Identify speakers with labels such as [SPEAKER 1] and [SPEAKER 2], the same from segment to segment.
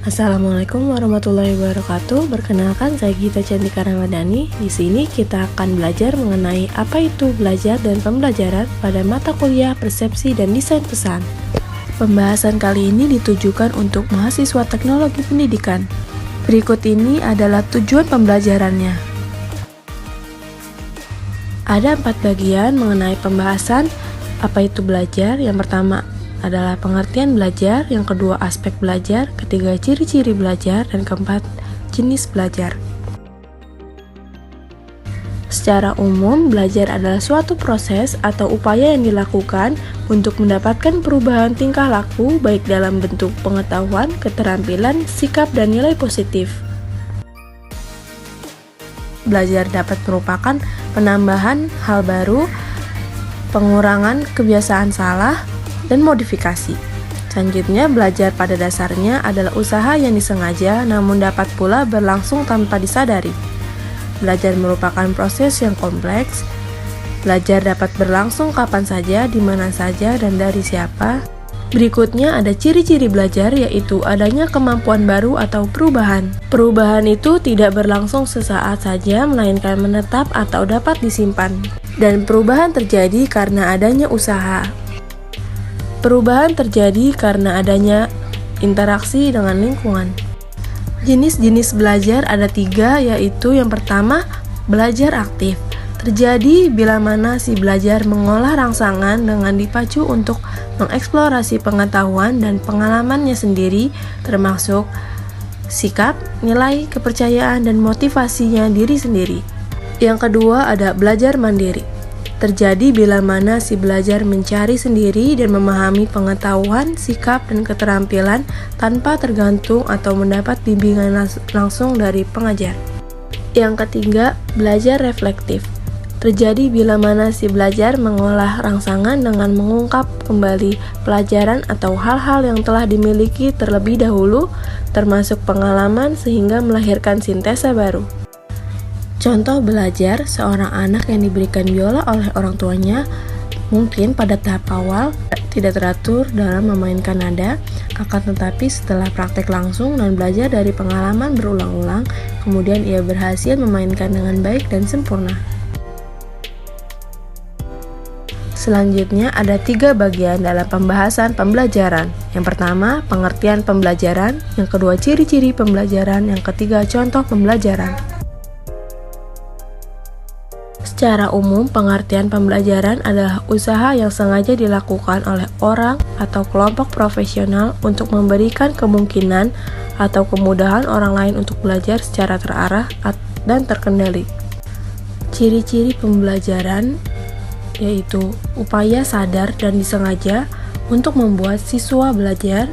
[SPEAKER 1] Assalamualaikum warahmatullahi wabarakatuh. Perkenalkan, saya Gita Cantika Ramadhani. Di sini kita akan belajar mengenai apa itu belajar dan pembelajaran pada mata kuliah Persepsi dan Desain Pesan. Pembahasan kali ini ditujukan untuk mahasiswa teknologi pendidikan. Berikut ini adalah tujuan pembelajarannya. Ada 4 bagian mengenai pembahasan apa itu belajar. Yang pertama adalah pengertian belajar, yang kedua aspek belajar, ketiga ciri-ciri belajar, dan keempat jenis belajar. Secara umum, belajar adalah suatu proses atau upaya yang dilakukan untuk mendapatkan perubahan tingkah laku baik dalam bentuk pengetahuan, keterampilan, sikap, dan nilai positif. Belajar dapat merupakan penambahan hal baru, pengurangan kebiasaan salah, dan modifikasi. Selanjutnya, belajar pada dasarnya adalah usaha yang disengaja namun dapat pula berlangsung tanpa disadari. Belajar merupakan proses yang kompleks. Belajar dapat berlangsung kapan saja, di mana saja, dan dari siapa. Berikutnya ada ciri-ciri belajar, yaitu adanya kemampuan baru atau perubahan. Perubahan itu tidak berlangsung sesaat saja, melainkan menetap atau dapat disimpan. Dan perubahan terjadi karena adanya usaha. Perubahan terjadi karena adanya interaksi dengan lingkungan. Jenis-jenis belajar ada 3, yaitu yang pertama, belajar aktif. Terjadi bila mana si belajar mengolah rangsangan dengan dipacu untuk mengeksplorasi pengetahuan dan pengalamannya sendiri, termasuk sikap, nilai, kepercayaan, dan motivasinya diri sendiri. Yang kedua ada belajar mandiri. Terjadi bila mana si belajar mencari sendiri dan memahami pengetahuan, sikap, dan keterampilan tanpa tergantung atau mendapat bimbingan langsung dari pengajar. Yang ketiga, belajar reflektif. Terjadi bila mana si belajar mengolah rangsangan dengan mengungkap kembali pelajaran atau hal-hal yang telah dimiliki terlebih dahulu, termasuk pengalaman, sehingga melahirkan sintesa baru. Contoh belajar, seorang anak yang diberikan biola oleh orang tuanya mungkin pada tahap awal tidak teratur dalam memainkan nada, akan tetapi setelah praktek langsung dan belajar dari pengalaman berulang-ulang, kemudian ia berhasil memainkan dengan baik dan sempurna. Selanjutnya ada 3 bagian dalam pembahasan pembelajaran. Yang pertama, pengertian pembelajaran, yang kedua ciri-ciri pembelajaran, yang ketiga contoh pembelajaran. Secara umum, pengertian pembelajaran adalah usaha yang sengaja dilakukan oleh orang atau kelompok profesional untuk memberikan kemungkinan atau kemudahan orang lain untuk belajar secara terarah dan terkendali. Ciri-ciri pembelajaran yaitu upaya sadar dan disengaja untuk membuat siswa belajar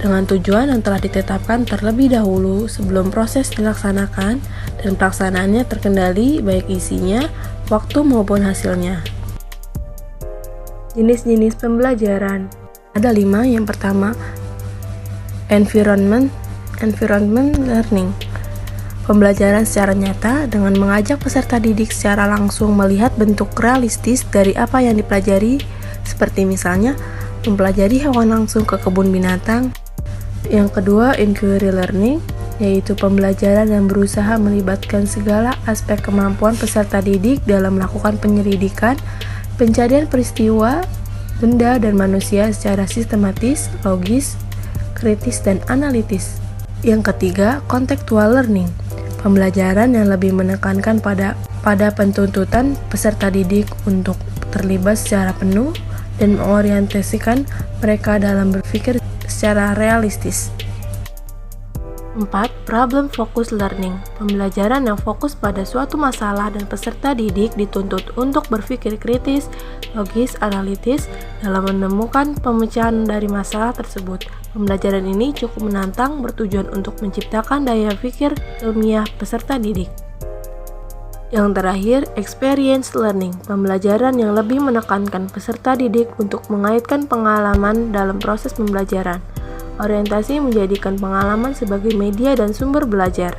[SPEAKER 1] dengan tujuan yang telah ditetapkan terlebih dahulu sebelum proses dilaksanakan, dan pelaksanaannya terkendali baik isinya, waktu maupun hasilnya. Jenis-jenis pembelajaran ada 5. Yang pertama, environment learning. Pembelajaran secara nyata dengan mengajak peserta didik secara langsung melihat bentuk realistis dari apa yang dipelajari, seperti misalnya mempelajari hewan langsung ke kebun binatang. Yang kedua, inquiry learning, yaitu pembelajaran yang berusaha melibatkan segala aspek kemampuan peserta didik dalam melakukan penyelidikan, pencarian peristiwa, benda, dan manusia secara sistematis, logis, kritis, dan analitis. Yang ketiga, contextual learning, pembelajaran yang lebih menekankan pada pentuntutan peserta didik untuk terlibat secara penuh dan mengorientasikan mereka dalam berpikir secara realistis. 4. Problem focused learning, pembelajaran yang fokus pada suatu masalah dan peserta didik dituntut untuk berpikir kritis, logis, analitis dalam menemukan pemecahan dari masalah tersebut. Pembelajaran ini cukup menantang, bertujuan untuk menciptakan daya pikir ilmiah peserta didik. Yang terakhir, experience learning, pembelajaran yang lebih menekankan peserta didik untuk mengaitkan pengalaman dalam proses pembelajaran. Orientasi menjadikan pengalaman sebagai media dan sumber belajar.